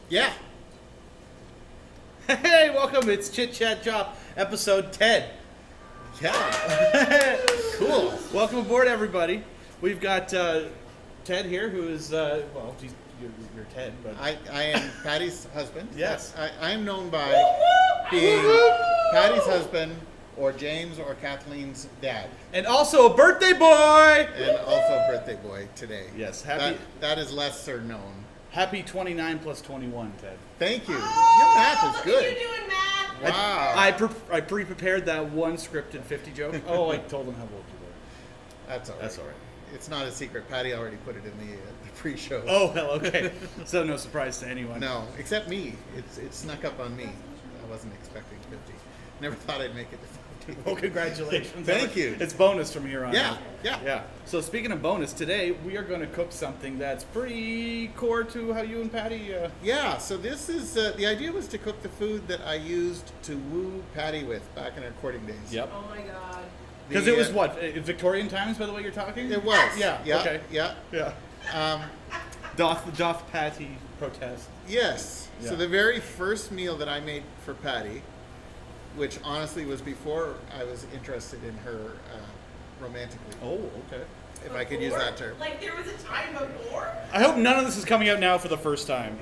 Yeah. Hey, welcome. It's Chit Chat Chop, episode 10. Yeah. Cool. Welcome aboard, everybody. We've got Ted here, who is, you're Ted, but... I am Patty's husband. Yes. I am known by being Patty's husband or James or Kathleen's dad. And also a birthday boy! And also a birthday boy today. Yes, happy... That is lesser known. Happy 29 plus 21, Ted. Thank you. Oh, Your math is look at good. you doing math. Wow. I pre-prepared that one scripted 50 joke. Oh, I told them how old you were. That's all right. That's all right. It's not a secret. Patty already put it in the pre-show. Oh, hell, okay. So no surprise to anyone. No, except me. It snuck up on me. I wasn't expecting 50. Never thought I'd make it to 50. Well, congratulations. Thank you. It's bonus from here on Yeah, out. yeah. So speaking of bonus, today we are going to cook something that's pretty core to how you and Patty... Yeah, so this is, the idea was to cook the food that I used to woo Patty with back in our courting days. Yep. Oh my god. Because it was what? Victorian times, by the way you're talking? It was. Yeah, okay. Yeah. Yeah. Doth Patty protest? Yes. Yeah. So the very first meal that I made for Patty, which honestly was before I was interested in her romantically, Oh, okay. if I could use that term. Like there was a time before? I hope none of this is coming out now for the first time.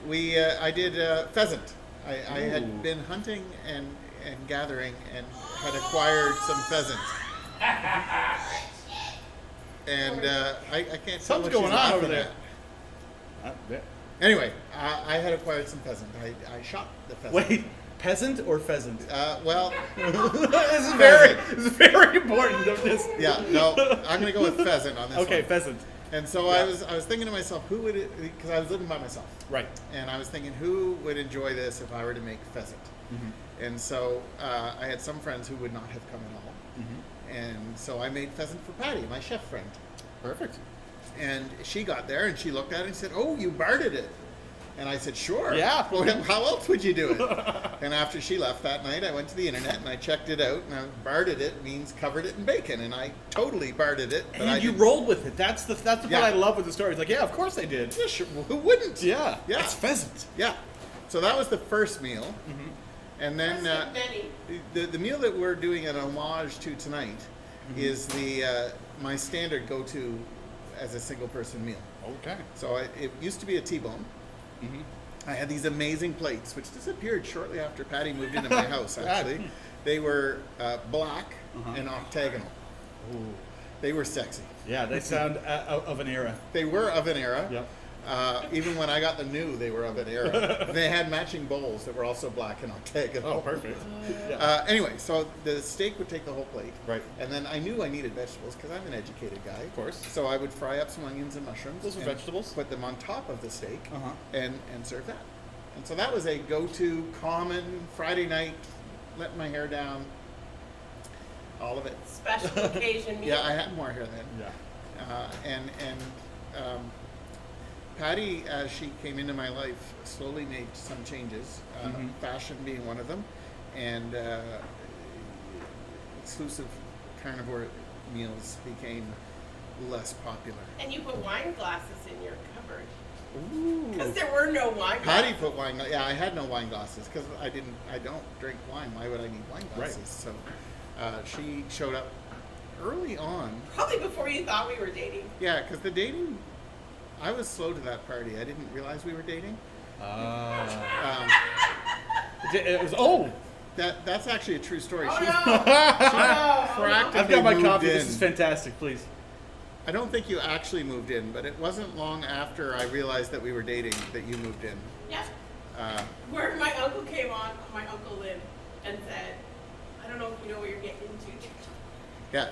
I did pheasant. I Ooh. had been hunting and gathering and had acquired some pheasant. And I can't tell Something's what going she's on laughing over there. at. Anyway, I had acquired some pheasant. I shot the pheasant. Wait, peasant or pheasant? Well, This is very important. Of this. yeah, no, I'm going to go with pheasant on this one. Okay, pheasant. And so I was thinking to myself, who would it, because I was living by myself. Right. And I was thinking, who would enjoy this if I were to make pheasant? Mm-hmm. And so I had some friends who would not have come at all. Mm-hmm. And so I made pheasant for Patty, my chef friend. Perfect. And she got there and she looked at it and said, "Oh, you barded it." And I said, "Sure. Yeah. Well, how else would you do it?" And after she left that night, I went to the internet and I checked it out. And barded it means covered it in bacon. And I totally barded it. But And you rolled with it. That's the part Yeah. I love with the story. It's like, yeah, of course I did. Yeah, sure. Well, who wouldn't? Yeah. Yeah. It's pheasant. Yeah. So that was the first meal. Mm-hmm. And then First of many. the meal that we're doing an homage to tonight is the my standard go-to as a single-person meal. Okay. So it used to be a T-bone. Mm-hmm. I had these amazing plates, which disappeared shortly after Patty moved into my house, actually. They were black and octagonal. Ooh. They were sexy. Yeah, they sound of an era. They were of an era. Yep. Even when I got them new, they were of an era. They had matching bowls that were also black and octagonal. Oh, perfect. Yeah. Anyway, so the steak would take the whole plate. Right. And then I knew I needed vegetables because I'm an educated guy. Of course. So I would fry up some onions and mushrooms. Those are and vegetables. Put them on top of the steak Uh-huh. and serve that. And so that was a go-to common Friday night, let my hair down, all of it. Special occasion meal. Yeah, I had more hair then. Yeah. Patty, as she came into my life, slowly made some changes, fashion being one of them, and exclusive carnivore meals became less popular. And you put wine glasses in your cupboard. Ooh. Because there were no wine Patty glasses. put wine. Yeah, I had no wine glasses because I don't drink wine. Why would I need wine glasses? Right. So she showed up early on. Probably before you thought we were dating. Yeah, because the dating, I was slow to that party. I didn't realize we were dating. It was, That's actually a true story. Oh, She no. practically I've got my moved coffee. in. This is fantastic, please. I don't think you actually moved in, but it wasn't long after I realized that we were dating that you moved in. Yeah. Where my uncle came on, my Uncle Lynn, and said, "I don't know if you know what you're getting into." Yeah,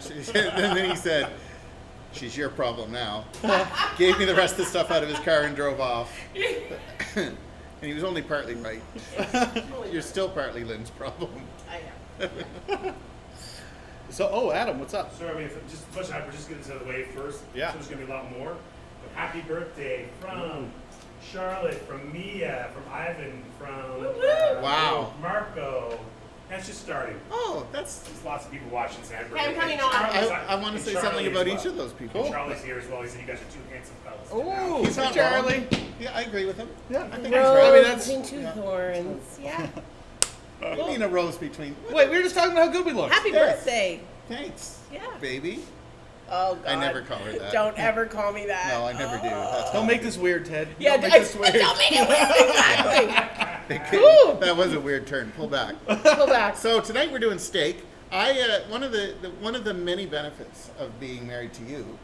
and then he said, "She's your problem now." Gave me the rest of the stuff out of his car and drove off. And he was only partly right. You're still partly Lynn's problem. I am. So, Adam, what's up? So, I mean, just we're just getting this out of the way first. Yeah. So there's going to be a lot more. But happy birthday from Charlotte, from Mia, from Ivan, from Wow. Marco, That's just starting. Oh, that's. There's lots of people watching Sandberg. Okay, I'm coming And on. Charlie's I want to and say Charlie something as about well. each of those people. And Charlie's here as well. He said you guys are two handsome fellas. Oh, He's not Charlie. wrong. Yeah, I agree with him. Yeah. I think Rose he's right. that's- between two thorns. Yeah. What do you mean a rose between? Wait, we were just talking about how good we look. Happy Yes. birthday. Thanks. Yeah. Baby. Oh God. I never call her that. Don't ever call me that. No, I never do. That's Don't make this weird, Ted. Yeah, Don't make this weird. don't make it weird. Exactly. Ooh. That was a weird turn. Pull back. Go back. So tonight we're doing steak. One of the many benefits of being married to you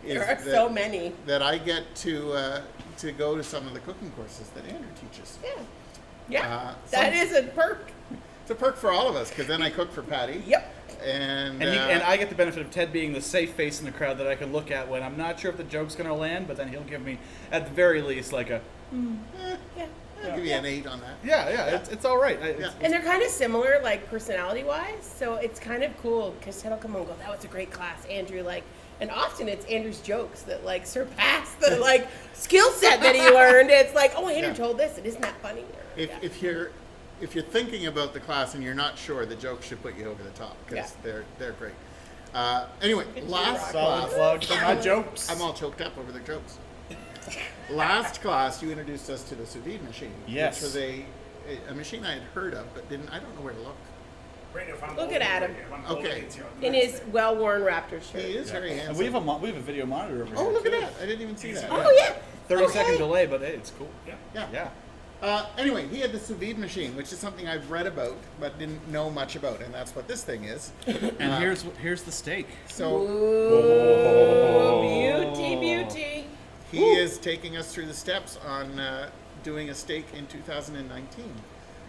is There are so many. that I get to go to some of the cooking courses that Andrew teaches. Yeah. Yeah. Some- That is a perk. It's a perk for all of us because then I cook for Patty. Yep. And And I get the benefit of Ted being the safe face in the crowd that I can look at when I'm not sure if the joke's going to land, but then he'll give me, at the very least, like a, Yeah. I'll give you an 8 on that. yeah. It's all right. Yeah. And they're kind of similar, like personality-wise. So it's kind of cool because Ted will come on and go, "That was a great class, Andrew." Like, and often it's Andrew's jokes that like surpass the like skill set that he learned. It's like, "Oh, Andrew Yeah. told this, and isn't that funny?" Or, yeah. If you're thinking about the class and you're not sure, the jokes should put you over the top because they're great. Anyway, last Solid class. plug for my jokes. I'm all choked up over the jokes. Last class, you introduced us to the sous vide machine, Yes. which was a machine I had heard of, but I don't know where to look. Right now, if I'm Look holding at Adam. it, if I'm Okay. holding it, it's In his well-worn Raptor shirt. He is very And handsome. we have a video monitor over Oh, here. look at too. that! I didn't even see that. Oh yeah. 30-second Okay. delay, but hey, it's cool. Yeah. Yeah. Anyway, he had the sous vide machine, which is something I've read about but didn't know much about, and that's what this thing is. And here's the steak. So Ooh, beauty. he is taking us through the steps on doing a steak in 2019,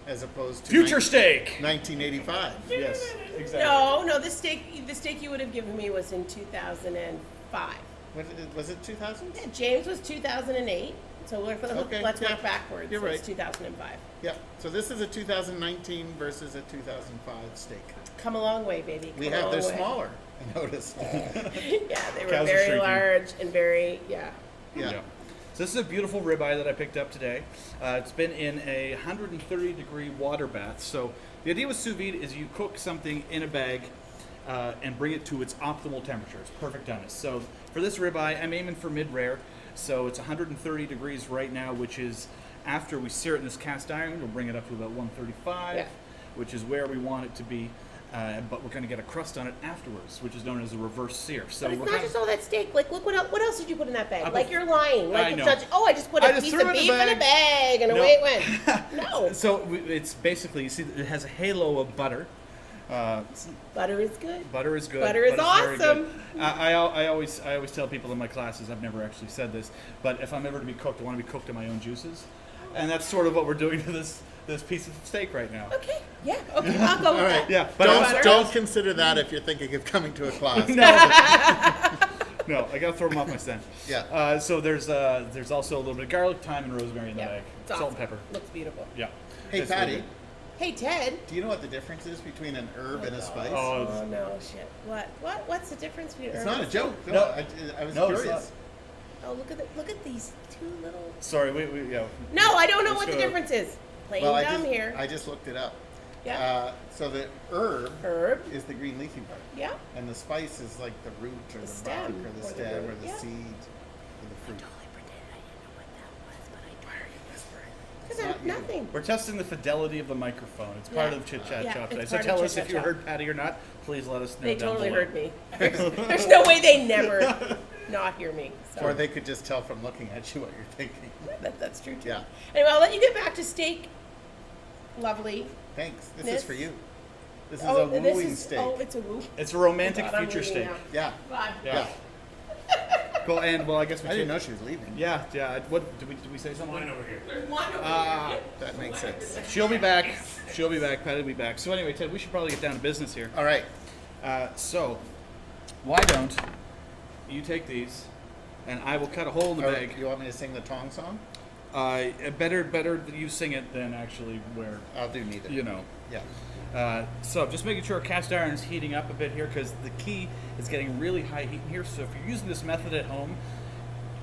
as opposed to Future steak. 1985. Yes, exactly. No, the steak you would have given me was in 2005. Was it 2000? Yeah, James was 2008. So Okay, let's yeah, work backwards. you're So it's right. 2005. Yeah. So this is a 2019 versus a 2005 steak. Come a long way, baby. We Come a have they're long way. smaller. I noticed. Yeah, they were Cows are very shrinking. large and very Yeah. So this is a beautiful ribeye that I picked up today. It's been in a 130-degree water bath. So the idea with sous vide is you cook something in a bag and bring it to its optimal temperature. It's perfect doneness. So for this ribeye, I'm aiming for mid-rare. So it's 130 degrees right now, which is after we sear it in this cast iron, we'll bring it up to about 135, Yeah. which is where we want it to be. But we're going to get a crust on it afterwards, which is known as a reverse sear. So But it's we're not kinda- just all that steak. Like, look what else did you put in that bag? I Like put- you're lying. Like I it's know. such. Oh, I just put I a just piece threw of it in a beef in a bag. bag and No. away it went. No, So it's basically, you see, it has a halo of butter. butter is good. Butter is good. Butter is very good. awesome. I always tell people in my classes, I've never actually said this, but if I'm ever to be cooked, I want to be cooked in my own juices, and that's sort of what we're doing to this piece of steak right now. Okay, yeah, okay, I'll go with All right. that. Yeah, but Butter. Don't consider that if you're thinking of coming to a class. No, I gotta throw them off my scent. Yeah. So there's also a little bit of garlic, thyme, and rosemary in the Yeah, bag. it's Salt awesome. and pepper. Looks beautiful. Yeah. Hey, It's really Patty, good. Hey, Ted. do you know what the difference is between an herb and a spice? Oh, Oh no, shit. What's the difference between? It's herb not a and joke. spice? No, I was No, it's curious. Oh, look at these two little. sorry, yeah. No, I don't know Let's what the go. difference is. Plain Well, dumb here. I just looked it up. Yeah. So the herb Herb. is the green leafy part, Yeah. and the spice is like the root or the, stem bark or the or the stem root, or the yeah. seed or the fruit. Totally pretended I didn't know what that was, but I Why are you whispering? Because It's I'm not you. nothing. We're testing the fidelity of the microphone. It's part Yeah. of Chit Chat Yeah, Chop it's today. So part of tell Chit us Chat if you Chop. heard Patty or not. Please let us know They down totally below. heard me. There's no way they never not hear me. So. Or they could just tell from looking at you what you're thinking. That's true too. Yeah. Anyway, I'll let you get back to steak. Lovely. Thanks. This This- is for you. This is a wooing steak. Oh, it's a woo. It's a romantic Oh God, I'm future leaving steak. now. Yeah. Bye. Yeah. Cool. And well, I guess we I didn't should- know she was leaving. Yeah. What did we say something? Line over here. There's one over here. That makes sense. She'll be back. She'll be back. Patty will be back. So anyway, Ted, we should probably get down to business here. All right. So, why don't you take these, and I will cut a hole in the Or bag. you want me to sing the Tong song? Better that you sing it than actually where I'll do neither. you know. Yeah. So just making sure our cast iron is heating up a bit here because the key is getting really high heat in here. So if you're using this method at home,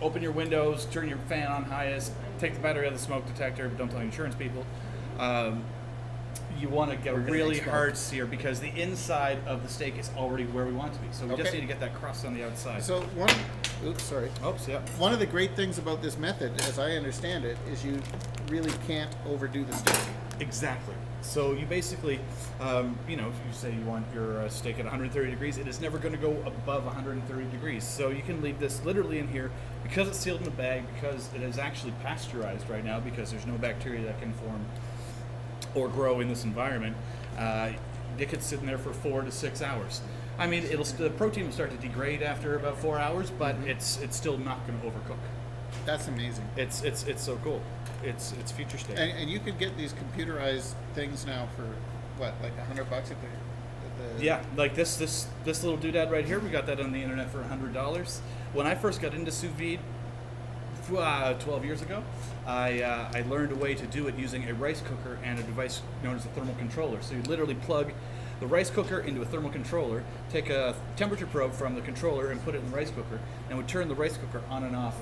open your windows, turn your fan on highest, take the battery out of the smoke detector, but don't tell insurance people. you want to get a We're gonna really expect. hard sear because the inside of the steak is already where we want it to be. So we just Okay. need to get that crust on the outside. So oops, sorry. Oops, yeah. One of the great things about this method, as I understand it, is you really can't overdo the steak. Exactly. So you basically, if you say you want your steak at 130 degrees, it is never going to go above 130 degrees. So you can leave this literally in here because it's sealed in a bag, because it is actually pasteurized right now because there's no bacteria that can form or grow in this environment. It could sit in there for 4 to 6 hours. I mean, the protein will start to degrade after about 4 hours, but it's still not going to overcook. That's amazing. It's so cool. It's future steak. And you could get these computerized things now for what, like $100 at the Yeah, like this little doodad right here. We got that on the internet for $100. When I first got into sous vide 12 years ago, I learned a way to do it using a rice cooker and a device known as a thermal controller. So you literally plug the rice cooker into a thermal controller, take a temperature probe from the controller and put it in the rice cooker, and would turn the rice cooker on and off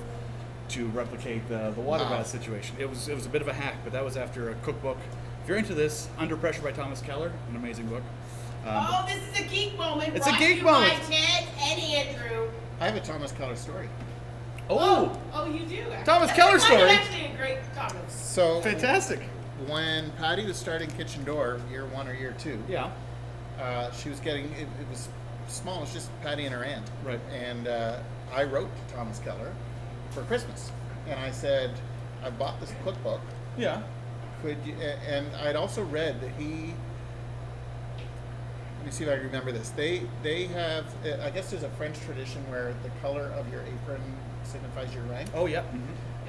to replicate the water Wow. bath situation. It was a bit of a hack, but that was after a cookbook. If you're into this, Under Pressure by Thomas Keller, an amazing book. Oh, this is a geek moment. It's a brought geek to you moment. By Chit and Andrew. I have a Thomas Keller story. Oh, Oh, you do. Actually. Thomas That's Keller kind of story. Actually, a great comment. So fantastic. when Patty was starting Kitchen Door, year 1 or year 2, Yeah. she was getting it was small. It was just Patty and her aunt. Right. And I wrote to Thomas Keller for Christmas, and I said, I bought this cookbook. Yeah. Could you? And I'd also read that he. Let me see if I can remember this. They have. I guess there's a French tradition where the color of your apron signifies your rank. Oh, yeah.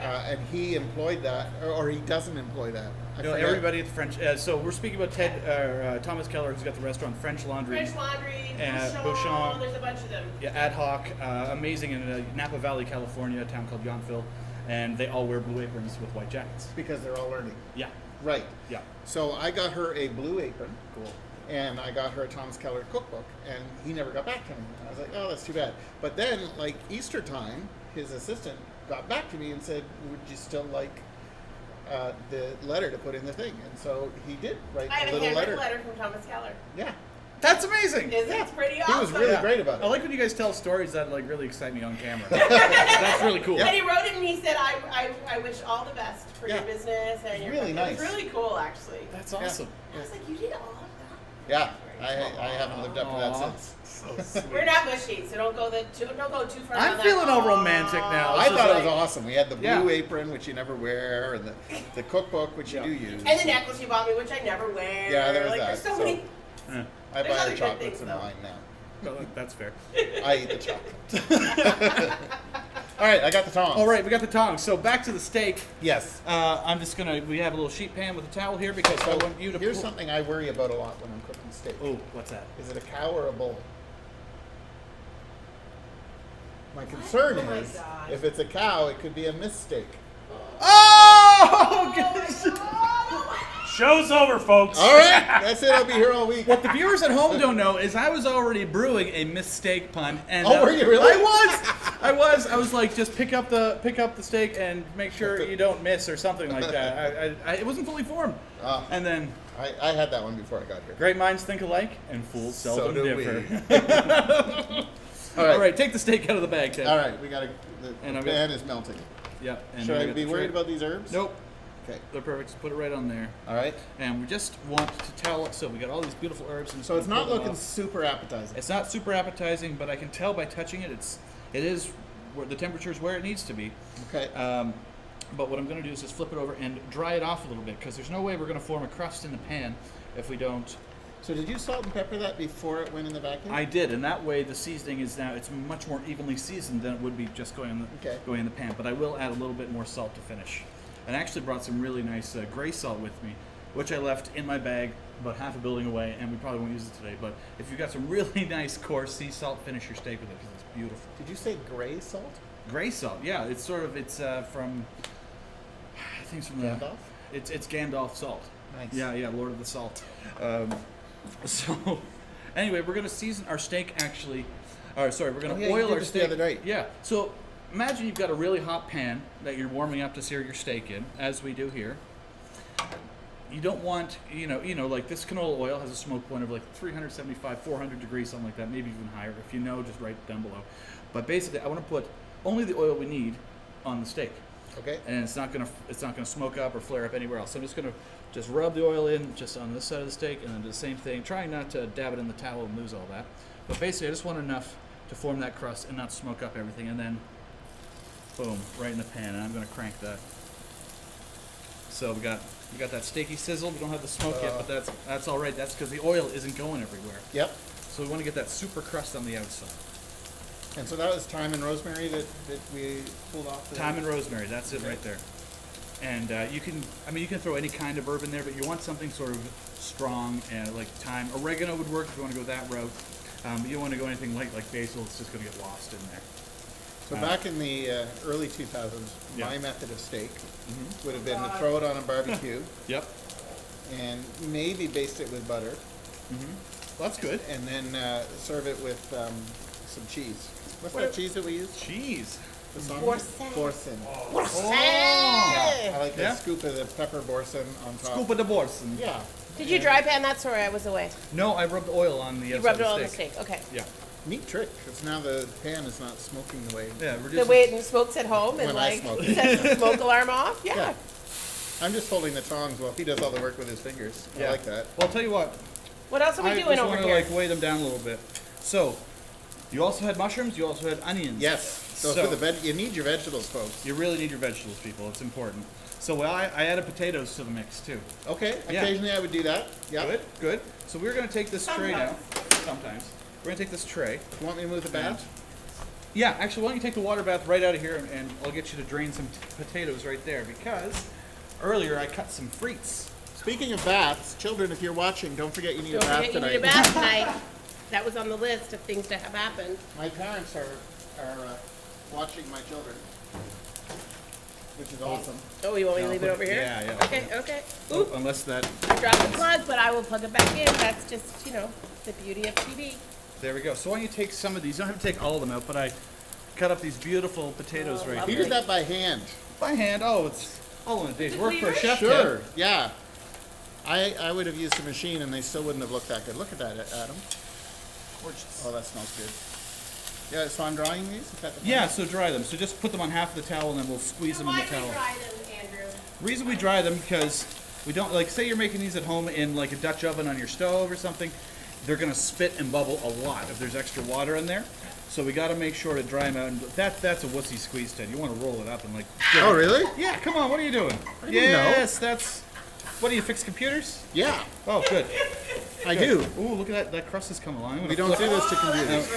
And he employed that, or he doesn't employ that. I No, forget. everybody at the French. So we're speaking about Thomas Keller, who's got the restaurant French Laundry. French Laundry, Bouchon. Bouchon. There's a bunch of them. Yeah, ad hoc, amazing in Napa Valley, California, a town called Yountville, and they all wear blue aprons with white jackets. Because they're all learning. Yeah, Right. yeah, So I got her a blue apron, cool. and I got her a Thomas Keller cookbook, and he never got back to me. I was like, oh, that's too bad. But then, like Easter time, his assistant got back to me and said, would you still like the letter to put in the thing? And so he did write I have a a little handwritten letter. letter from Thomas Keller. Yeah. That's amazing. Isn't it? It's pretty awesome. He was really Yeah. great about I it. like when you guys tell stories that like really excite me on camera. That's really cool. And he wrote it and he said, I wish all the best for your Yeah. business and your Really It nice. was really cool, actually. That's awesome. I was like, you did all of that? Yeah. I haven't lived up to that Aw. since. So sweet. We're not mushy, so don't go too far. I'm down that feeling all path. romantic now. I This is thought it like- was awesome. We had the blue Yeah. apron, which you never wear, and the cookbook, which Yeah. you do use. And the necklace you bought me, which I never wear. Yeah, there was like, that. There's so So- many. Yeah. I There's buy other the good chocolates things, and though. wine now. Well, that's fair. I eat the chocolate. All right, I got the tongs. All right, we got the tongs. So back to the steak. Yes. We have a little sheet pan with a towel here because I So want you to here's pull- something I worry about a lot when I'm cooking steak. Oh, what's that? Is it a cow or a bull? My concern Oh my is God. if it's a cow, it could be a mistake. Oh, goodness. Show's over, folks. All right, that's it. I'll be here all week. What the viewers at home don't know is I was already brewing a mistake pun, and Oh, were you really? I was like, just pick up the steak and make sure you don't miss or something like that. It wasn't fully formed, Ah. and then I had that one before I got here. great minds think alike, and fools So seldom do differ. All right. All right, take the steak out of the bag, Ted. All right, we got to. The And I'm pan is melting. Yeah. And Should then we I got be the worried tray. about these herbs? Nope. Okay. They're perfect. Just put it right on there. All right. And we just want to tell. So we got all these beautiful herbs. And So it's not looking Off. super appetizing. It's not super appetizing, but I can tell by touching it. It is where the temperature is where it needs to be. Okay. But what I'm going to do is just flip it over and dry it off a little bit because there's no way we're going to form a crust in the pan if we don't. So did you salt and pepper that before it went in the vacuum? I did, and that way the seasoning is now it's much more evenly seasoned than it would be just going in the pan. But I will add a little bit more salt to finish. And I actually brought some really nice gray salt with me, which I left in my bag about half a building away, and we probably won't use it today. But if you've got some really nice coarse sea salt, finish your steak with it because it's beautiful. Did you say gray salt? Gray salt, yeah, it's from I think it's from Gandalf? It's Gandalf salt. Nice. Yeah, Lord of the Salt. So, anyway, we're gonna season our steak actually. We're gonna Oh, yeah, you oil did our this the steak. other night. Yeah. So imagine you've got a really hot pan that you're warming up to sear your steak in, as we do here. you don't want, like this canola oil has a smoke point of like 375, 400 degrees, something like that, maybe even higher. If you know, just write it down below. But basically, I want to put only the oil we need on the steak. Okay. And it's not gonna smoke up or flare up anywhere else. So I'm just gonna just rub the oil in just on this side of the steak, and then do the same thing. Trying not to dab it in the towel and lose all that. But basically, I just want enough to form that crust and not smoke up everything. And then, boom, right in the pan. And I'm gonna crank that. So we got that steaky sizzle. We don't have the smoke yet, but that's all right. That's because the oil isn't going everywhere. Yep. So we want to get that super crust on the outside. And so that was thyme and rosemary that we pulled off. Thyme and rosemary. That's it right there. And you can throw any kind of herb in there, but you want something sort of strong and like thyme. Oregano would work if you want to go that route. You don't want to go anything like basil. It's just going to get lost in there. So back in the early 2000s, my method of steak would have been to throw it on a barbecue. Yep. And maybe baste it with butter. Well, that's good. And then serve it with some cheese. What's that cheese that we use? Cheese. Boursin. Boursin. Oh. Yeah, I like a scoop of the pepper boursin on top. Scoop of the boursin. Yeah. Did you dry pan that? Sorry, I was away. No, I rubbed oil on the You outside rubbed it all of on the the steak. steak. Okay. Yeah. Neat trick, because now the pan is not smoking the way. Yeah. The way it smokes at home and When I like smoke. sets the smoke alarm off. Yeah. Yeah. I'm just holding the tongs while he does all the work with his fingers. I like that. Well, I'll tell you what. What else are we I doing just over want to here? like weigh them down a little bit. So, you also had mushrooms. You also had onions. Yes. So for the you need your vegetables, folks. You really need your vegetables, people. It's important. So I added potatoes to the mix too. Okay. Yeah. Occasionally I would do that. Yeah. Good, good. So we're going to take this tray now. Sometimes. We're going to take this tray. You want me to move the bath? Yeah, actually, why don't you take the water bath right out of here, and I'll get you to drain some potatoes right there, because earlier I cut some frites. Speaking of baths, children, if you're watching, don't forget you need Don't a bath forget you tonight. need a bath tonight. That was on the list of things to have happen. My parents are watching my children, which is awesome. Oh, you want me to leave it over here? Yeah, yeah. Okay, okay. Oh, Oop, unless that. I dropped the plug, but I will plug it back in. That's just, the beauty of TV. There we go. So why don't you take some of these? You don't have to take all of them out, but I cut up these beautiful potatoes right He here. did that by hand. By hand. Oh, it's all in a day's work for a chef. Sure. Ted. Yeah. I would have used a machine and they still wouldn't have looked that good. Look at that, Adam. Gorgeous. Oh, that smells good. Yeah, so I'm drying these? Is that the Yeah, so dry them. So just put them on half of the towel, and then we'll squeeze them in the towel. Andrew? Reason we dry them because we don't like say you're making these at home in like a Dutch oven on your stove or something. They're gonna spit and bubble a lot if there's extra water in there. So we got to make sure to dry them out. And that's a wussy squeeze, Ted. You want to roll it up and like. Oh, really? Yeah, come on. What are you doing? I didn't know. Yes, that's. What do you fix computers? Yeah, Oh, good. I do. Ooh, look at that. That crust has come along. I'm gonna We don't do flip- this to computers.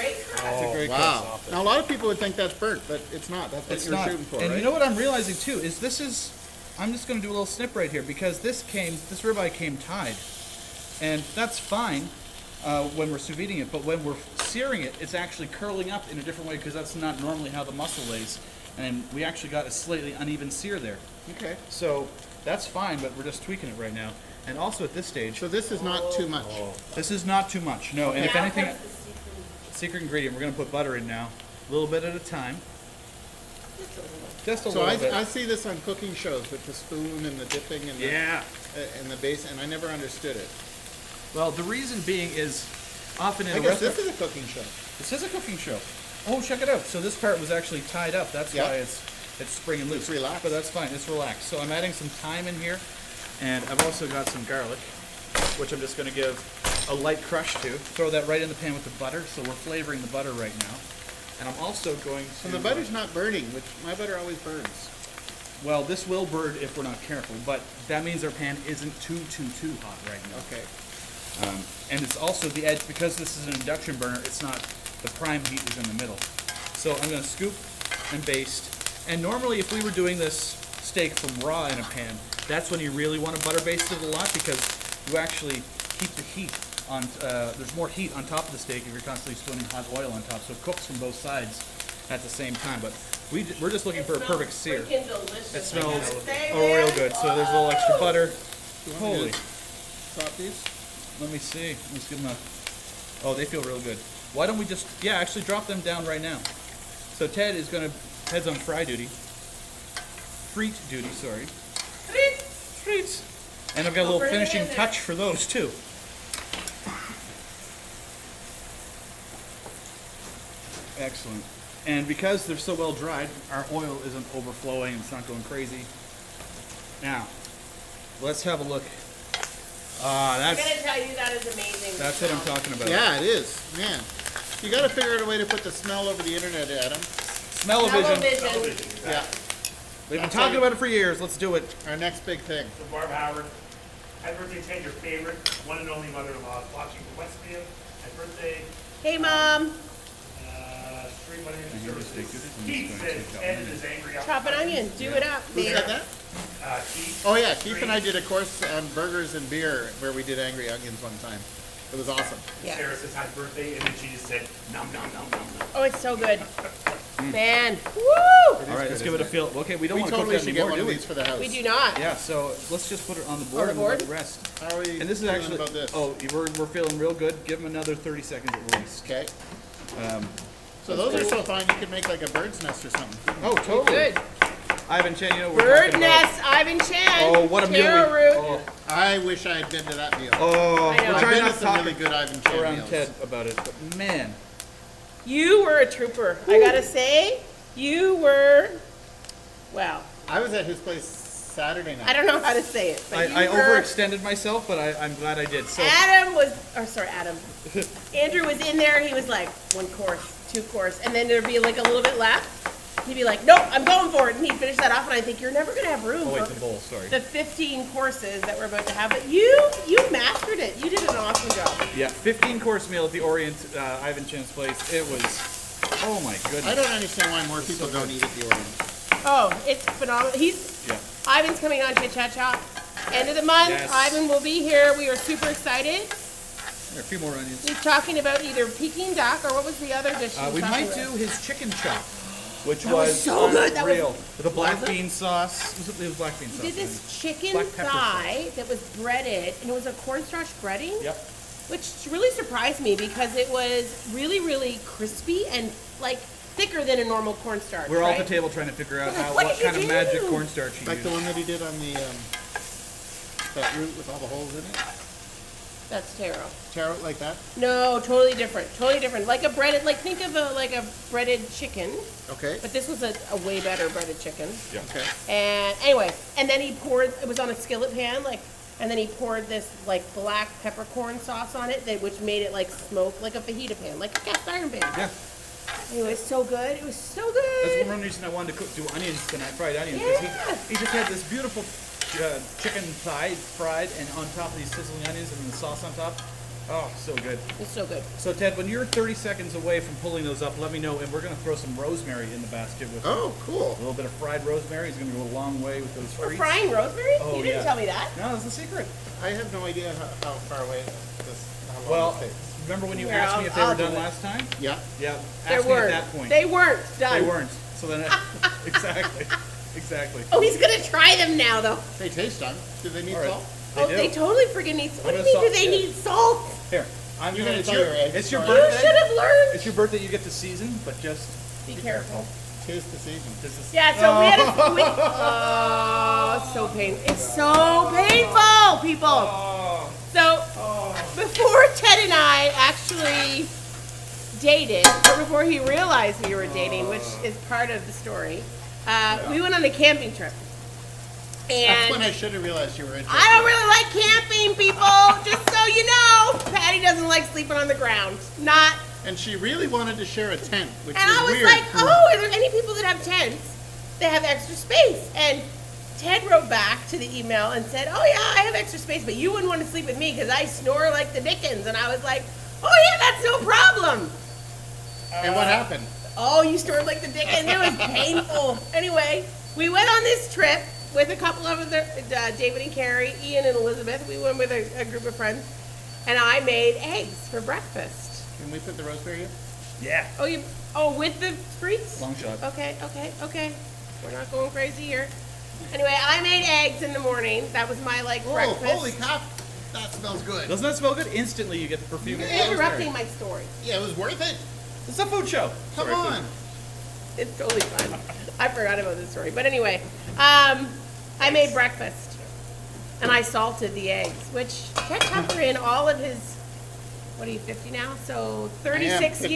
That's a great Wow. crust. Now, a lot of people would think that's burnt, but it's not. That's what It's you're not. shooting for, And right? you know what I'm realizing too is this is. I'm just going to do a little snip right here because this ribeye came tied, and that's fine when we're sous videing it. But when we're searing it, it's actually curling up in a different way because that's not normally how the muscle lays, and we actually got a slightly uneven sear there. Okay. So that's fine, but we're just tweaking it right now. And also at this stage, So this is not too much. this is not too much. No, and if anything, secret ingredient, we're going to put butter in now, a little bit at a time. Just a So little bit. I see this on cooking shows with the spoon and the dipping and Yeah. the base, and I never understood it. Well, the reason being is often in I a guess restaurant. this is a cooking show. This is a cooking show. Oh, check it out. So this part was actually tied up. That's Yeah. why it's springing loose. It's relaxed. But that's fine. It's relaxed. So I'm adding some thyme in here, and I've also got some garlic, which I'm just going to give a light crush to. Throw that right in the pan with the butter. So we're flavoring the butter right now. And I'm also going to. And the butter's not burning, which my butter always burns. Well, this will burn if we're not careful, but that means our pan isn't too hot right now. Okay. And it's also the edge, because this is an induction burner, it's not, the prime heat is in the middle. So I'm going to scoop and baste. And normally if we were doing this steak from raw in a pan, that's when you really want to butter baste it a lot because you actually keep the heat on, there's more heat on top of the steak if you're constantly spooning hot oil on top. So it cooks from both sides at the same time. But we're just looking for a perfect sear. It smells real good. So there's a little extra butter. Holy. Stop these? Let me see. Let's give them a. Oh, they feel real good. Why don't we just? Yeah, actually drop them down right now. So Ted's on fry duty. Frite duty, sorry. Frites. And I've got a little Burn it finishing in there. touch for those too. Excellent. And because they're so well dried, our oil isn't overflowing, it's not going crazy. Now, let's have a look. Ah, I'm that's gonna tell you that is amazing. that's what I'm talking about. Yeah, it is. Man, you got to figure out a way to put the smell over the internet, Adam. Smell-o-vision. Television. Yeah, We've been talking about it for years. Let's do it. our next big thing. So Barb Howard, happy birthday, Ted, your favorite, one and only mother-in-law, is watching from Westfield. Happy birthday. Hey, Mom. Street money And you just take this and Keith just going to says take Ted out is angry. Chop an onion. Do it up, Who man. said that? Keith. Oh yeah, Keith and I did a course on burgers and beer where we did angry onions one time. It was awesome. Yeah. Sarah says happy birthday, and then she just said, nom, nom, nom, nom, nom. Oh, it's so good. Man. Woo! All right, good, let's give it a isn't feel. Okay, we don't We want to totally cook that should get anymore, one do of we? these for the house. We do not. Yeah, so let's just put it on the board the and we'll let board? it rest. How are we And this is feeling actually, about this? oh, we're feeling real good. Give them another 30 seconds at least. Okay. Um, So those are so fine you can make like a bird's nest or something. oh, totally. Good. Ivan Chen, you know what we're Bird talking nest, Ivan Chan. Oh, what a meal Taro we- root. Oh, I wish I had been to that meal. oh, I know. we're I've trying been not to to some talk really good Ivan Chan around meals. Ted about it, but man, You were a trooper. I gotta say, you were. Wow. I was at his place Saturday night. I don't know how to say it, but I you were. overextended myself, but I'm glad I did. So Adam was, or sorry, Adam. Andrew was in there. He was like 1 course, 2 course, and then there'd be like a little bit left. He'd be like, "Nope, I'm going for it," and he'd finish that off. And I think you're never gonna have room oh wait, for the bowl. Sorry. the 15 courses that we're about to have. But you mastered it. You did an awesome job. Yeah, 15-course meal at the Orient Ivan Chen's place. It was, oh my I goodness. don't understand why more people don't eat at the Orient. Oh, it's phenomenal. Yeah. Ivan's coming on Chit Chat Shop. End of the month, Yes. Ivan will be here. We are super excited. There are a few more onions. He's talking about either Peking duck or what was the other dish? he was We talking might about? do his chicken chop, which That was so good. That was- unreal. With a black Was it? bean sauce. It was black bean sauce. He did I this think. chicken Black pepper thigh that was breaded, and it was a cornstarch breading, Yep. which really surprised me because it was really, really crispy and like thicker than a normal cornstarch. We're all right? at the table trying to figure out Like, how, what what did you kind of magic do? cornstarch you Like the use. one that he did on the that root with all the holes in it. That's taro. Taro like that. No, totally different. Totally different. Like a breaded, like think of a breaded chicken, Okay. but this was a way better breaded chicken. Yeah. Okay. And anyway, and then he poured, it was on a skillet pan, like, and then he poured this like black peppercorn sauce on it, which made it like smoke, like a fajita pan, like a cast iron pan. Yeah. It was so good. It was so That's good. one reason I wanted to do onions tonight, fried onions. Yeah. Because he just had this beautiful chicken thigh fried and on top of these sizzling onions and then the sauce on top. Oh, so good. It's so good. So Ted, when you're 30 seconds away from pulling those up, let me know, and we're going to throw some rosemary in the basket with Oh, a cool. little bit of fried rosemary. Is going to go a long way with those We're treats. frying rosemary? Oh, You didn't yeah. tell me that. No, that's the secret. I have no idea how far away how long Well, this takes. remember when you Here, asked me if they I'll were do done it. last time? Yeah. Yeah, They ask me at weren't. that point. They weren't done. They weren't. So then, exactly, exactly. Oh, he's gonna try them now, though. They taste done. Do they need All right. salt? Oh, do. they totally freaking need. What do you gonna mean? Do salt- they yeah. need salt? Here, I'm You're gonna. gonna It's tell your, your eggs, it's your sorry. You birthday. should have learned. It's your birthday. You get to season, but just Be careful. Tis the season. this is. Yeah, so we had a. Oh, so painful. It's so painful, people. Oh, So, before Ted and I actually dated, or before he realized we were dating, which is part of the story, we went on a camping trip. That's when And I should have realized you were interested. I don't really like camping, people. Just so you know, Patty doesn't like sleeping on the ground. Not. And she really wanted to share a tent, which And I was weird. like, oh, are there any people that have tents? They have extra space. And Ted wrote back to the email and said, oh yeah, I have extra space, but you wouldn't want to sleep with me because I snore like the Dickens. And I was like, oh yeah, that's no problem. And what happened? Oh, you snored like the Dickens. It was painful. Anyway, we went on this trip with a couple of other, David and Carrie, Ian and Elizabeth. We went with a group of friends. And I made eggs for breakfast. Can we put the rosemary in? yeah. With the fruits? Long shot. Okay. We're not going crazy here. Anyway, I made eggs in the morning. That was my Oh, breakfast. holy cow. That smells good. Doesn't that smell good? Instantly, you get the perfume. of You're interrupting rosemary. my story. Yeah, it was worth it. It's a food show. Come Sorry, on. food. It's totally fun. I forgot about this story. But anyway, I made breakfast. and I salted the eggs, which Ted Tupper in all of his, what are you, 50 now? So 36 50.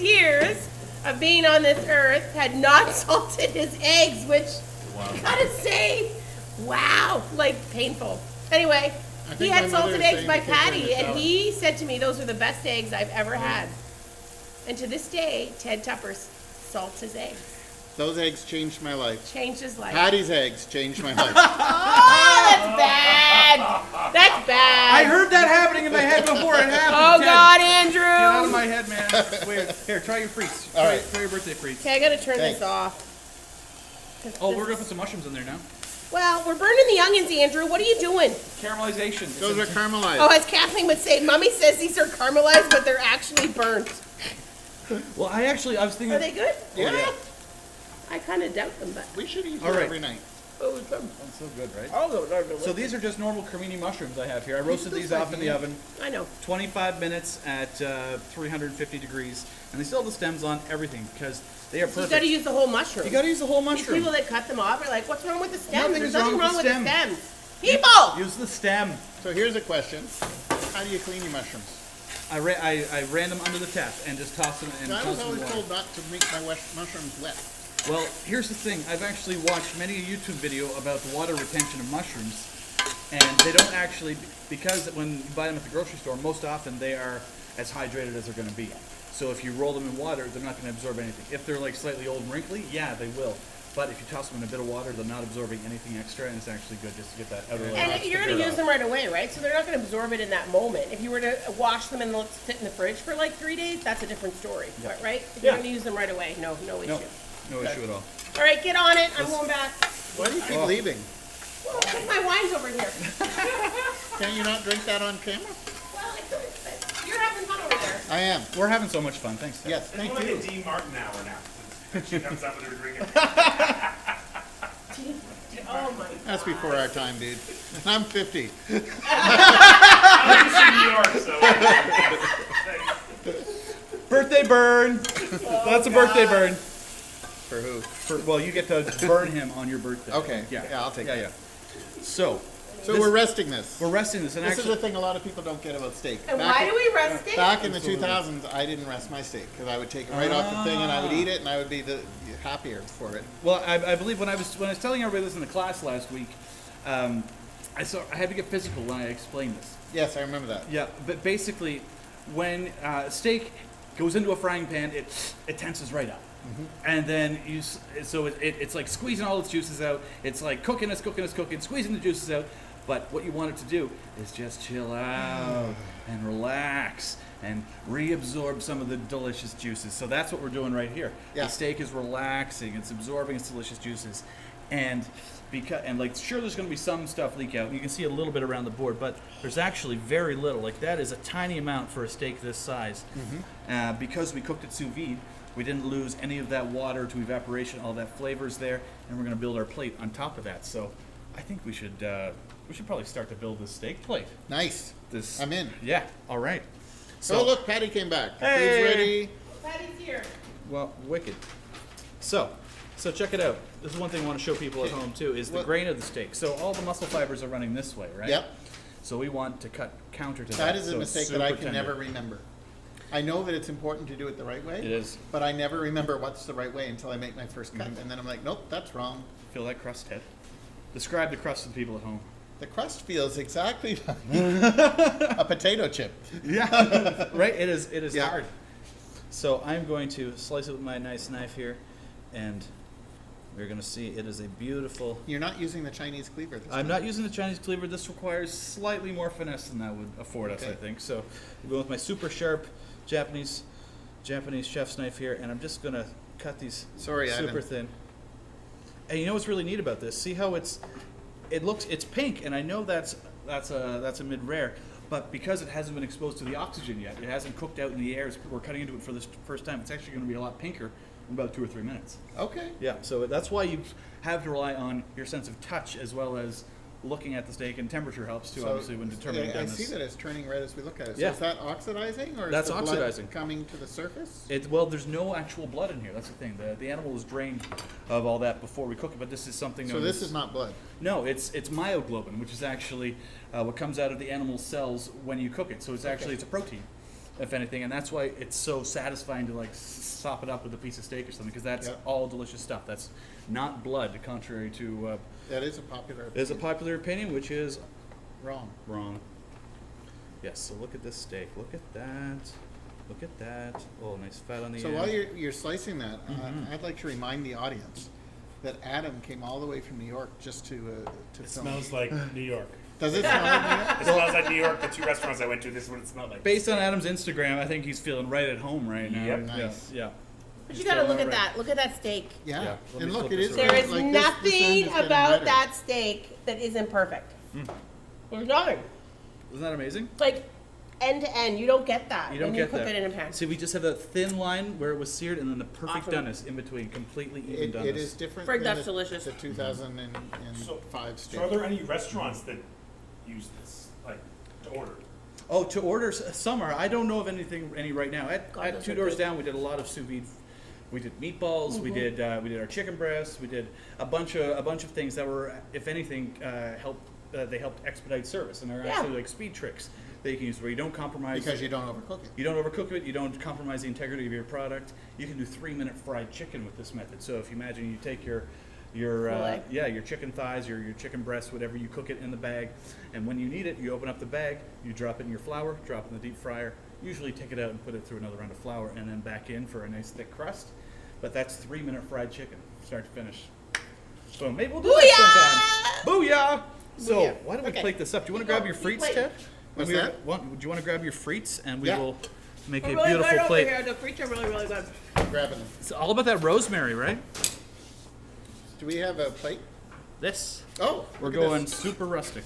years of being on this earth had not salted his eggs, which I gotta say, wow, like painful. Anyway, I he think had my mother salted is eggs saying by the kids are in Patty, the and shower. he said to me, those are the best eggs I've ever had. And to this day, Ted Tupper salts his eggs. Those eggs changed my life. Changed his life. Patty's eggs changed my life. Oh, that's bad. That's bad. I heard that happening in my head before it happened. Oh Ted, God, Andrew. Get out of my head, man. Wait, here, try your frites. All right. Try your birthday frites. Okay, I gotta turn Thanks. this off. 'Cause Oh, this we're gonna is- put some mushrooms in there now. Well, we're burning the onions, Andrew. What are you doing? Caramelization. Those are caramelized. Oh, as Kathleen would say, Mummy says these are caramelized, but they're actually burnt. Well, I was thinking. Are they good? Yeah. I kind of doubt them, but. We should eat All them right. every night. Oh, it's good. That's so good, right? Oh, no. So these are just normal cremini mushrooms I have here. I roasted these off in the oven, I know. 25 minutes at 350 degrees, and they still have the stems on everything because they are You perfect. gotta use the whole mushroom. You gotta use the whole These mushroom. people that cut them off are like, what's wrong with the stems? Nothing There's is nothing wrong wrong with with the the stem. stems. People! Use the stem. So here's a question. How do you clean your mushrooms? I ran them under the tap and just tossed them in I was constant always water. told not to make my mushrooms wet. Well, here's the thing. I've actually watched many a YouTube video about the water retention of mushrooms, and they don't actually, because when you buy them at the grocery store, most often they are as hydrated as they're going to be. So if you roll them in water, they're not going to absorb anything. If they're like slightly old and wrinkly, yeah, they will. But if you toss them in a bit of water, they're not absorbing anything extra, and it's actually good just to get that outer layer. And you're going to use them right away, right? So they're not going to absorb it in that moment. If you were to wash them and let them sit in the fridge for like 3 days, that's a different story, Yeah. right? If you're Yeah. going to use them right away, no issue. No issue at all. All right, get on it. I'm going back. Why do you keep Oh. leaving? Well, because my wine's over here. Can you not drink that on camera? Well, I could, but you're having fun over there. I am. We're having so much fun. Thanks. Ted. Yes, It's thank like you. a Dean Martin hour now. Since she comes up with her drinking. Oh my That's before our time, dude. And I'm 50. I was just in New York, so. Birthday burn. That's a birthday burn. For who? Well, you get to burn him on your birthday. Okay. Yeah. Yeah, I'll take Yeah, that. yeah. So So this- we're resting this. we're resting this, and This is actually, the thing a lot of people don't get about steak. And Back why in- do we rest it? Back in the Absolutely. 2000s, I didn't rest my steak because I would take it right off the thing and I would eat it and I would be the happier for it. well, I believe when I was telling everybody this in the class last week, I had to get physical when I explained this. Yes, I remember that. Yeah, but basically, when steak goes into a frying pan, it tenses right up. And then it's like squeezing all its juices out. It's like cooking, squeezing the juices out. But what you want it to do is just chill out and relax and reabsorb some of the delicious juices. So that's what we're doing right here. Yeah. The steak is relaxing, it's absorbing its delicious juices. And sure, there's going to be some stuff leak out. You can see a little bit around the board, but there's actually very little. Like that is a tiny amount for a steak this size. Because we cooked it sous vide, we didn't lose any of that water to evaporation. All that flavor's there, and we're going to build our plate on top of that. So I think we should probably start to build this steak plate. Nice. This I'm in. Yeah. All right. So look, Patty came back. The Hey. food's ready. Patty's here. Well, wicked. So check it out. This is one thing I want to show people at home too, is the What- grain of the steak. So all the muscle fibers are running this way, right? Yep. So we want to cut counter to that. That is a so it's mistake that I super can tender. never remember. I know that it's important to do it the right way. It is. But I never remember what's the right way until I make my first cut. And then I'm like, nope, that's wrong. Feel that crust, Ted? Describe the crust to the people at home. The crust feels exactly like a potato chip. Yeah. Right? It is Yeah. hard. So I'm going to slice it with my nice knife here, and we're going to see it is a beautiful... You're not using the Chinese cleaver this I'm time. not using the Chinese cleaver. This requires slightly more finesse than that would afford us, Okay. I think. So I'm going with my super sharp Japanese chef's knife here, and I'm just going to cut these Sorry, super Ivan. thin. And you know what's really neat about this? See how it's pink, and I know that's a mid-rare, but because it hasn't been exposed to the oxygen yet, it hasn't cooked out in the air. We're cutting into it for the first time. It's actually going to be a lot pinker in about 2 or 3 minutes. Okay. Yeah, so that's why you have to rely on your sense of touch as well as looking at the steak, and temperature helps too, So, obviously, when determining I doneness. see that it's turning red as we look at it. So Yeah. is that oxidizing, or That's is the oxidizing. blood coming to the surface? Well, there's no actual blood in here. That's the thing. The animal is drained of all that before we cook it, but this is something. So known this as- is not blood. No, it's myoglobin, which is actually what comes out of the animal's cells when you cook it. So it's actually it's a protein, if anything, and that's why it's so satisfying to like sop it up with a piece of steak or something, because that's Yep. all delicious stuff. That's not blood, contrary to That is a popular. is a popular opinion, which is Wrong. wrong. Yes. So look at this steak. Look at that. Look at that. Oh, nice fat on the So end. while you're slicing that, Mm-hmm. I'd like to remind the audience that Adam came all the way from New York just to It film. smells like New York. Does it smell like New York? It smells like New York. The 2 restaurants I went to, this is what it smelled like. Based on Adam's Instagram, I think he's feeling right at home right now. Yep. Yeah, Nice. yeah. But you gotta look at that. Look at that steak. Yeah. Yeah, let me And look, flip it this is. around. There red. is Like, this end nothing is getting about redder. that steak that isn't perfect. There's nothing. Isn't that amazing? Like end to end, you don't get that You don't when get you cook that. it in a pan. See, we just have that thin line where it was seared, and then the perfect Awesome. doneness in between, completely even doneness. It is different Frig, than that's delicious. the 2005 steak. So are there any restaurants that use this, like, to order? Oh, to order summer, I don't know of any right now. God, At those Two are Doors good. Down, we did a lot of sous vide. We did meatballs. We did our chicken breasts. We did a bunch of things that were, if anything, they helped expedite service, and they're Yeah. actually like speed tricks that you can use where you don't compromise. Because you don't overcook it. You don't overcook it. You don't compromise the integrity of your product. You can do 3-minute fried chicken with this method. So if you imagine you take your Filet. your chicken thighs, your chicken breasts, whatever, you cook it in the bag, and when you need it, you open up the bag, you drop it in your flour, drop it in the deep fryer. Usually take it out and put it through another round of flour, and then back in for a nice thick crust. But that's 3-minute fried chicken, start to finish. So maybe we'll do that sometime. Booyah! So Booyah. why don't we Okay. plate this up? Do you want to Here grab you your go. Keep frites, plating. Ted? What's Do that? you want to grab your frites, and we Yeah. will make They're a really beautiful good plate. over here. The frites are really, really good. Grabbing them. It's all about that rosemary, right? Do we have a plate? This. Oh, We're look at going this. super rustic.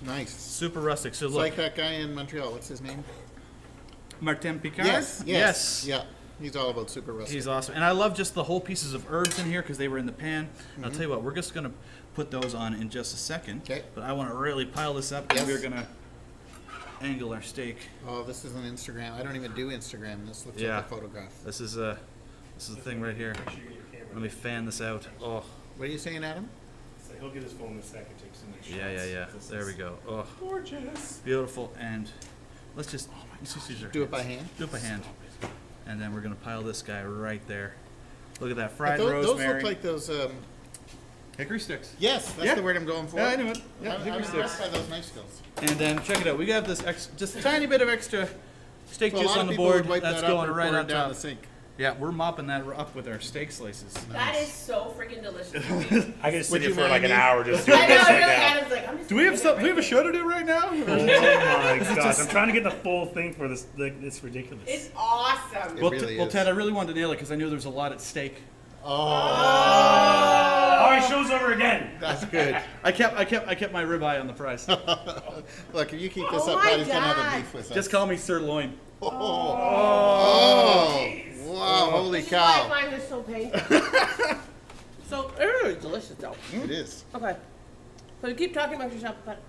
Nice. Super rustic. So It's look, like that guy in Montreal. What's his name? Martin Picard. Yes. Yeah. He's all about super rustic. He's awesome, and I love just the whole pieces of herbs in here because they were in the pan. I'll tell you what, we're just gonna put those on in just a second. 'Kay. But I want to really pile this up, and Yes. we're gonna angle our steak. Oh, this is an Instagram. I don't even do Instagram. This looks Yeah. like a photograph. This is the thing right here. Make sure you get your camera. Let me fan this out. Oh, What are you saying, Adam? So he'll get his phone in a second, take some nice yeah. shots. This There we is go. Oh, Gorgeous. beautiful. And let's just use our Do it by hands. hand? Do it by hand. And then we're gonna pile this guy right there. Look at that fried Those rosemary. look like those. Hickory sticks. Yes, that's Yeah. the word I'm going for. Yeah, I knew it. Yeah, I'm hickory impressed sticks. by those knife skills. And then check it out. We got this just a tiny bit of extra steak So a juice lot on of the people board. would wipe That's that up going and right pour it on down top. the sink. Yeah, we're mopping that up with our steak slices. That is so freaking delicious. I could sit Would here you for like mind an me? hour just I doing know, this I right really now. Adam's like, I'm just Do we have doing some? it Do we have a right show to do right now? Oh my gosh, I'm trying to get the full thing for this. It's ridiculous. now. It's awesome. It Well, really well, is. Ted, I really wanted to nail it because I knew there's a lot at stake. Oh, All right, show's over again. that's good. I kept my ribeye on the price. Look, if you keep this Oh up, my Patty's gonna have God. a beef with us. Just call me sirloin. Oh, jeez. wow! Holy This is why I cow! find this so painful. So, it's really delicious though. It is. Okay. So you keep talking about yourself, but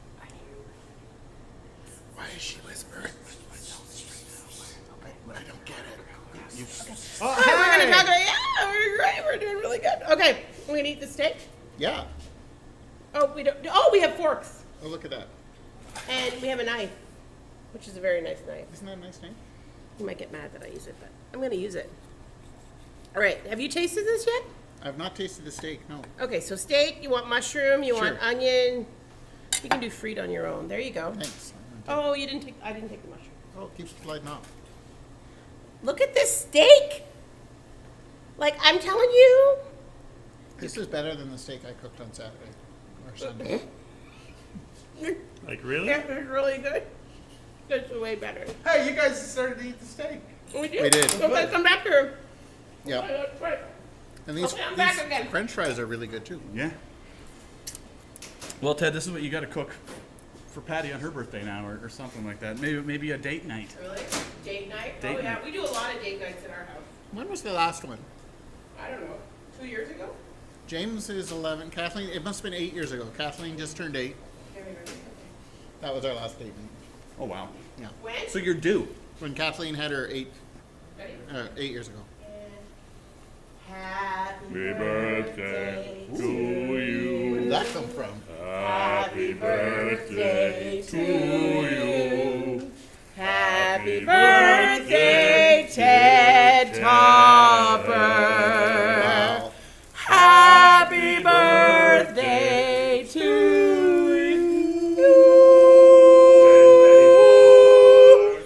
Why is she whispering? I don't get it. we're gonna talk about, yeah, we're great, we're doing really good. Okay, we're gonna eat the steak. Yeah. Oh, we don't. Oh, we have forks Oh, look at that. and we have a knife, which is a very nice knife. Isn't that a nice name? You might get mad that I use it, but I'm gonna use it. All right. Have you tasted this yet? I've not tasted the steak. No. Okay, so steak. You want mushroom? You want Sure. onion? You can do frite on your own. There you go. Thanks. Oh, you didn't take. I didn't take the mushroom. Oh, Keeps sliding off. look at this steak. Like I'm telling you. This is better than the steak I cooked on Saturday or Sunday. Like really? Yeah, it's really good. It's way better. Hey, you guys started to eat the steak. We did. We did. So let's come back to her. Yeah. That's right. And these, Okay, I'm back these again. French fries are really good too. Yeah. Well, Ted, this is what you got to cook for Patty on her birthday now, or something like that. Maybe a date night. Really? Date night? Date oh yeah, night. we do a lot of date nights in our house. When was the last one? I don't know. 2 years ago? James is 11. Kathleen, it must have been 8 years ago. Kathleen just turned 8. That was our last statement. Oh, wow. Yeah. When? So you're due. When Kathleen had her 8 Ready? years ago. Happy birthday to Where did that come from? Happy birthday to you. Happy birthday, Ted Tupper. Wow. Happy birthday to you.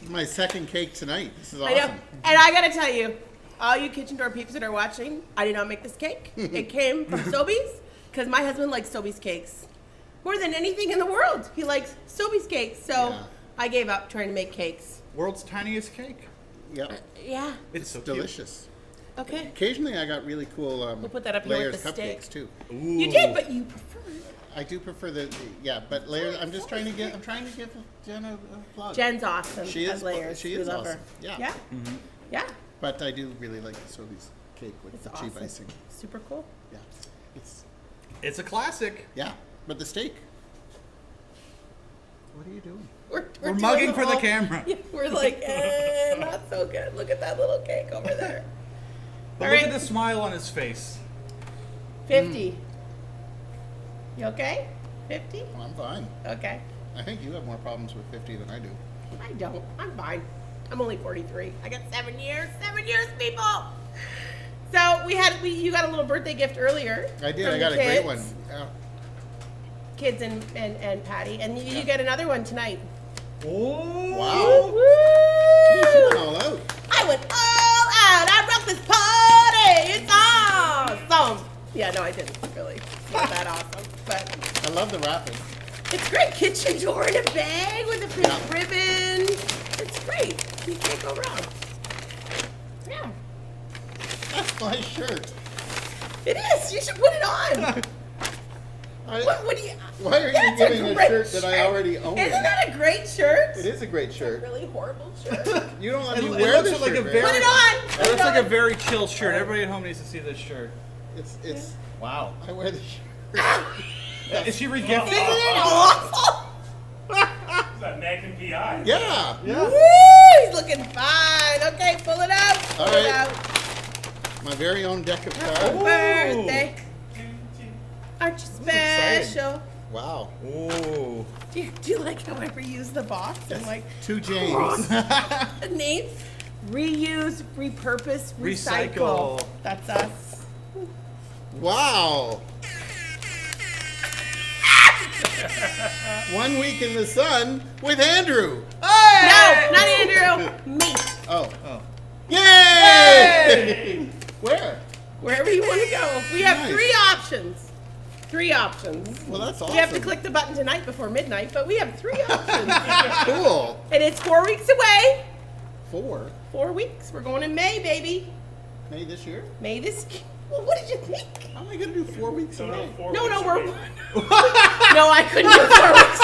My second cake tonight. This is I know. awesome. And I gotta tell you, all you kitchen door peeps that are watching, I did not make this cake. It came from Sobeys, because my husband likes Sobeys cakes more than anything in the world. He likes Sobeys cakes, so Yeah. I gave up trying to make cakes. World's tiniest cake. Yep. Yeah. It's so Delicious. Okay. Occasionally I got really cool We'll put that up here with layers the cupcakes steak. too. Cute. You did, but you prefer. I do prefer but layers. I'm just trying to give Jen a plug. Jen's awesome. She at is- layers. she We is love awesome. her. Yeah. Yeah. Yeah. But I do really like the Sobeys cake with It's the awesome. cheap icing. Super cool. Yeah. It's It's a classic. yeah. But the steak. What are you doing? We're doing mugging for the whole- camera. Yeah, we're like, not so good. Look at that little cake over there. But All look right. at the smile on his face. 50. You okay? 50? Oh, I'm fine. Okay. I think you have more problems with 50 than I do. I don't. I'm fine. I'm only 43. I got 7 years. 7 years, people. So you got a little birthday gift earlier. I did. from I got the a great kids. one. Yeah. Kids and Patty, and you get another one tonight. Oh. Wow. Woo! You went all out. I went all out. I rocked this party. It's awesome. Yeah, no, I didn't really. It's not that awesome, but I love the wrapping. it's great. Kitchen door in a bag with a pink Yeah. ribbon. It's great. You can't go wrong. Yeah, That's my shirt. it is. You should put it on. What do you? Why are you That's giving a great shirt that I already own? Isn't that a great shirt? It is a great shirt. Really horrible shirt. You don't let It me loo- wear it looks this like shirt, a right? very- Put it on. It Put looks it like a on. very chill shirt. Everybody at home needs to see this shirt. It's Wow. I wear the shirt. Is she regifting Isn't it? it awful? Is that Magnum PI? Yeah. Woo! He's looking fine. Okay, pull it out. All Pull it right. out. My very own deck of Happy cards. birthday. Aren't you exciting. special? Wow. Oh. Do you like how I reuse the box and like To James. the name? Reuse, repurpose, recycle. Recycle. That's us. Wow. 1 week in the sun with Andrew. No, not Andrew. Me. Oh. Oh. Yay! Where? Wherever you want to go. We have Nice. 3 options. 3 options. Well, that's awesome. We have to click the button tonight before midnight, but we have 3 options. Cool. And it's 4 weeks away. 4. 4 weeks. We're going in May, baby. May this year? May this. Well, what did you think? How am I gonna do 4 weeks So away? no, 4 No, weeks no, we're. away. No, I couldn't do 4 weeks.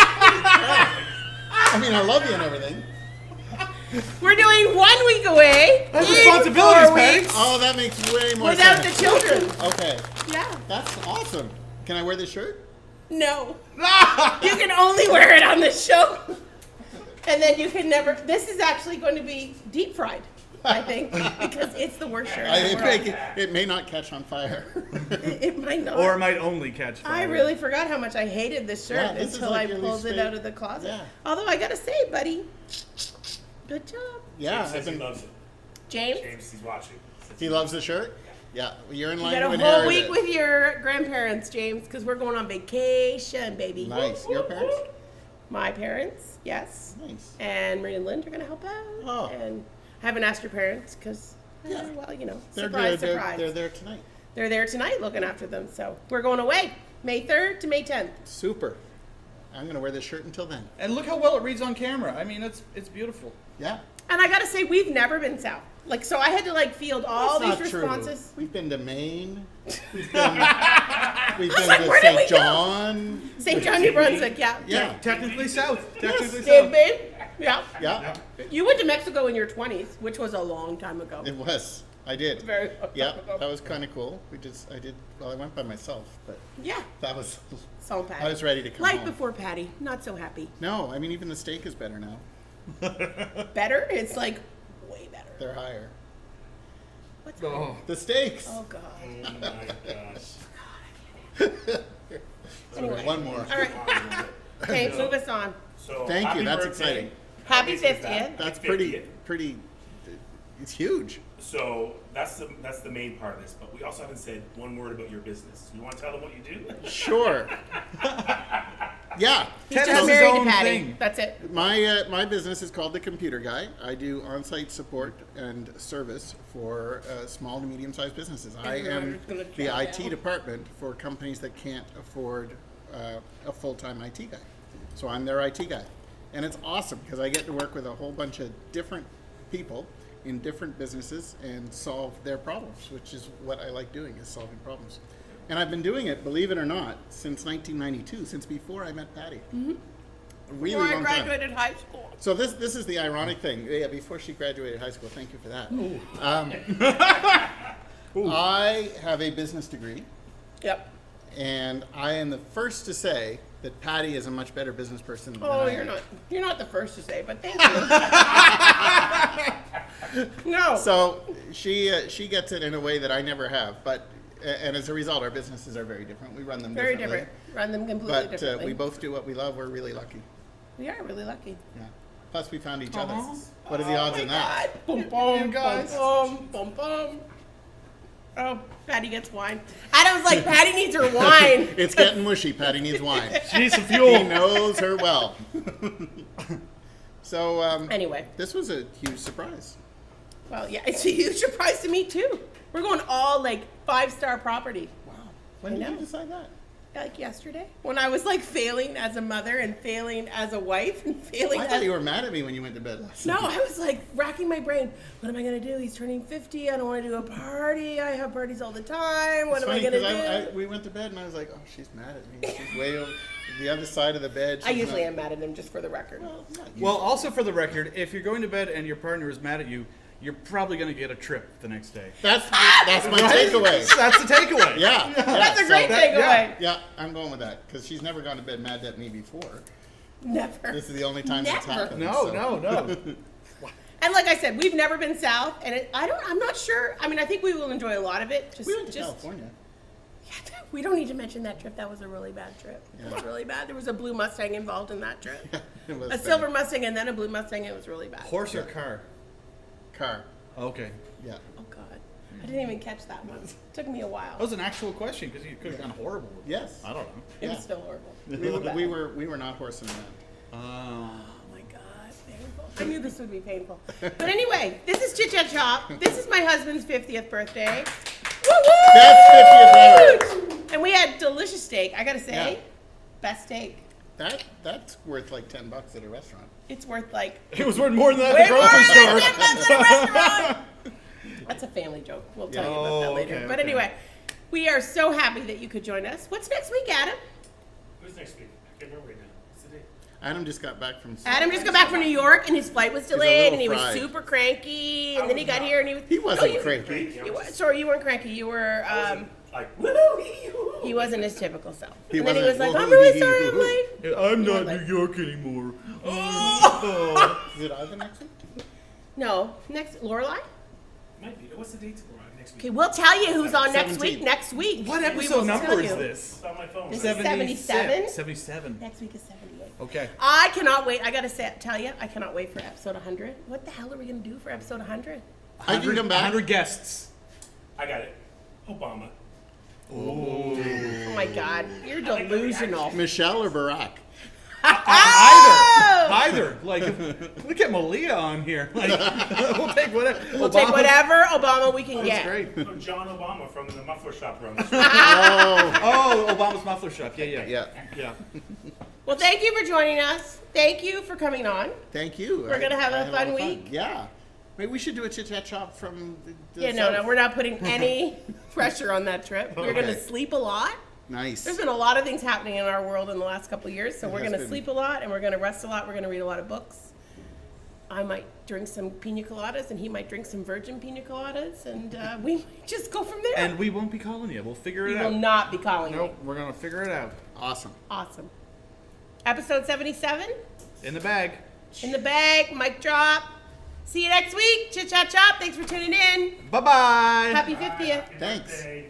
I mean, I love you and everything. We're doing 1 week away. That's in responsibilities, 4 Patty. weeks Oh, that makes way more without sense. the children. Okay, Yeah. that's awesome. Can I wear this shirt? No. You can only wear it on this show. And then you can never. This is actually going to be deep fried, I think, because it's the worst shirt. in the world. It may not catch on fire. It might not. Or it might only catch fire. I really forgot how much I hated this shirt Yeah, this is until like I your pulled least it favorite- out of the closet. Yeah. Although I gotta say, buddy, good job, Yeah, James says he loves it. James. James, he's watching. he loves the shirt. Yeah, you're in You line got to a inherit whole week it. with your grandparents, James, because we're going on vacation, baby. Nice. Your parents? My parents, yes. Nice. And Marie and Lynn are going to help out. Oh. And I haven't asked your parents because, Yeah. well, you know, They're surprise, good. surprise. They're there tonight. They're there tonight looking after them. So we're going away May 3rd to May 10th. Super. I'm gonna wear this shirt until then. And look how well it reads on camera. I mean, it's beautiful. Yeah. And I got to say, we've never been south. Like, so I had to, like, field all That's these not responses. True. We've been to Maine. We've been, like, to where did we St. go? John. St. John, New Brunswick, yeah. Yeah. Technically south. Technically They've south. been, yeah. Yeah. You went to Mexico in your 20s, which was a long time ago. It was. I did. Very long Yeah, time ago. that was kind of cool. I went by myself, but Yeah. that was, So Patty. I was ready to come Life home. before Patty. Not so happy. No, I mean, even the steak is better now. Better? It's like way better. They're higher. What's Oh. The steaks. Oh God. Oh my gosh. Anyway. One more. All right. Okay, move us on. So Thank you, happy that's birthday. exciting. Happy How big is 50th. that? That's 50th. pretty, it's huge. So that's the main part of this. But we also haven't said one word about your business. You want to tell them what you do? Sure. Yeah. He's Ted just has his married to own Patty. thing. That's it. My business is called The Computer Guy. I do on-site support and service for small to medium-sized businesses. I am Gonna the count IT down. department for companies that can't afford a full-time IT guy. So I'm their IT guy. And it's awesome because I get to work with a whole bunch of different people in different businesses and solve their problems, which is what I like doing, is solving problems. And I've been doing it, believe it or not, since 1992, since before I met Patty. Mm-hmm. A really Before I long time. graduated high school. So this is the ironic thing. Yeah, before she graduated high school. Thank you for that. I have a business degree, Yep. and I am the first to say that Patty is a much better business person than I Oh, am. you're not the first to say, but thank you. No. So she gets it in a way that I never have, and as a result, our businesses are very different. We run them Very differently. different. Run them completely But differently. we both do what we love. We're really lucky. We are really lucky. Yeah. Plus, we found each other. Aw. What are the odds Oh in my that? God. Boom, boom, guys. boom, boom, boom. Oh, Patty gets wine. Adam's like, Patty needs her wine. It's getting mushy. Patty needs wine. She needs some He fuel. knows her well. So Anyway, this was a huge surprise. well, yeah, it's a huge surprise to me too. We're going all like 5-star property. Wow. When I did you know. decide that? Like yesterday, when I was like failing as a mother and failing as a wife and failing I as thought you were mad at me when you went to bed last No, night. I was like racking my brain. What am I gonna do? He's turning 50. I don't want to do a party. I have parties all the time. What It's am I funny gonna do? we went to bed and I was like, oh, she's mad at me. She's way over the other side of the bed. I She's usually not- am mad at him, just for the record. Well, not you. Well, also for the record, if you're going to bed and your partner is mad at you, you're probably going to get a trip the next day. that's my takeaway. That's the takeaway. Yeah. That's a so great that- takeaway. Yeah, I'm going with that because she's never gone to bed mad at me before. Never. This is the only time that's Never. happened. No, so. no. And like I said, we've never been south, and I'm not sure. I mean, I think we will enjoy a lot of it. Just, We went to just California. Yeah, we don't need to mention that trip. That was a really bad trip. It was Yeah. really bad. There was a blue Mustang involved in that trip. It was A bad. silver Mustang and then a blue Mustang. It was really bad. Horse or Yeah. car? car. Okay. Yeah. Oh God, I didn't even catch that one. Took me a while. That was an actual question because you could have gone horrible. with it. Yes. I don't know. It was yeah. still horrible. We were not horsing around. Oh my God, painful. I knew this would be painful. But anyway, this is Chit Chat Shop. This is my husband's 50th birthday. Woo-woo! That's 50th ever. And we had delicious steak. I gotta say, Yeah. best steak. That's worth like $10 at a restaurant. It's worth like It was worth more than that way at the more grocery than store. $10 at a restaurant. That's a family joke. We'll tell you about that Oh, later. okay, But okay. anyway, we are so happy that you could join us. What's next week, Adam? Who's next week? I can't remember right now. What's the date? Adam just got back from. Adam just got back from New York and his flight was a delayed little and he was fried. super cranky and then he got here and he was. He wasn't No, you- cranky. You were, sorry, you weren't cranky. You were. Like, He wasn't his typical self. He and then he was wasn't- like, "I'm really sorry, I'm late." I'm Yeah, not like- New York anymore. Is it Ivan next week? No, next Lorelai. might be. What's the date tomorrow? Next week. Okay, we'll tell you who's on next 17th. week. Next week. What We episode will number tell is you. this? It's on my phone. This is 77? 77. Next week is 78. Okay. I cannot wait. I gotta tell you, I cannot wait for episode 100. What the hell are we gonna do for episode 100? I can come back. 100 guests. I got it. Obama. Oh my God, you're delusional. Michelle or Barack? Either. Like, look at Malia on here. Like, we'll take whatever. We'll take whatever Obama we can That's get. great. Oh, John Obama from the muffler shop run. Oh, Oh, Obama's muffler shop. Yeah. yeah. Well, thank you for joining us. Thank you for coming on. Thank you. We're gonna have a had fun lot of week. Yeah. Maybe we should do a chit chat shop from the Yeah, no, south. we're not putting any pressure on that trip. We're gonna Okay. sleep a lot. Nice. There's been a lot of things happening in our world in the last couple of years, so It we're has gonna been. sleep a lot and we're gonna rest a lot. We're gonna read a lot of books. I might drink some pina coladas, and he might drink some virgin pina coladas, and we might just go from there. And we won't be calling you. We'll figure it we out. will not be calling Nope, you. we're going to figure it out. Awesome. Awesome. Episode 77, In the bag. in the bag, mic drop. See you next week. Chit Chat Chop. Thanks for tuning in. Bye-bye. Happy 50th. Happy Thanks. birthday.